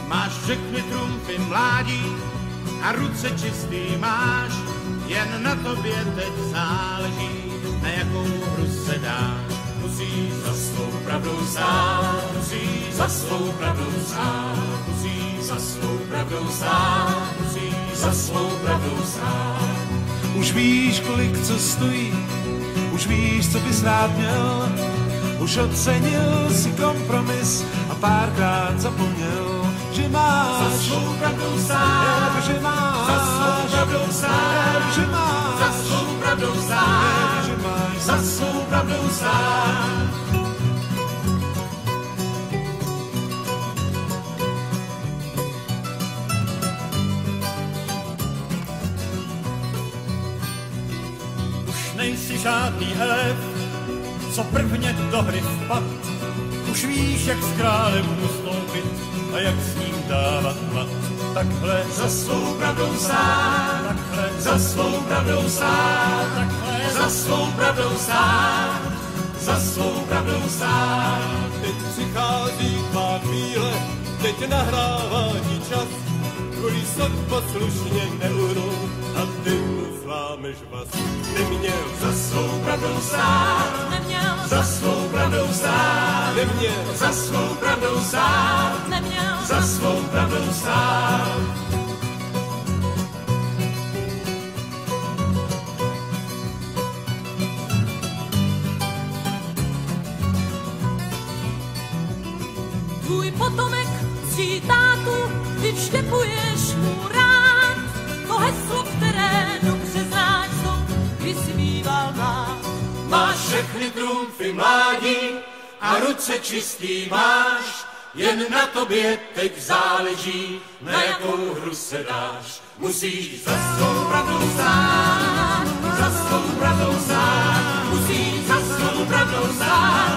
Máš všechny trumfy mládí a ruce čistý máš, jen na tobě teď záleží, na jakou hru se dáš. Musíš za svou pravdou stát, musíš za svou pravdou stát, musíš za svou pravdou stát, musíš za svou pravdou stát. Už víš, kolik co stojí, už víš, co bys rád měl, už ocenil si kompromis a párkrát zapomněl, že máš za svou pravdou stát, že máš za svou pravdou stát, že máš za svou pravdou stát, že máš za svou pravdou stát. Už nejsi žádný elef, co prvně do hry vpad. Už víš, jak s králem ustoupit a jak s ním dávat mat. Takhle za svou pravdou stát, takhle za svou pravdou stát, takhle za svou pravdou stát, za svou pravdou stát. Teď přichází tvá chvíle, teď nahrávání čas, tvůj sotva slušně neuhnou a ty mu zlámeš vás. Neměl za svou pravdou stát, neměl za svou pravdou stát, neměl za svou pravdou stát, neměl za svou pravdou stát. tvůj potomek tří tátu, ty vštěpuješ mu rád. To heslo, které dobře znáš, to kdy jsi býval nás. Máš všechny trumfy mládí a ruce čistý máš, jen na tobě teď záleží, na jakou hru se dáš. Musíš za svou pravdou stát, za svou pravdou stát, musíš za svou pravdou stát,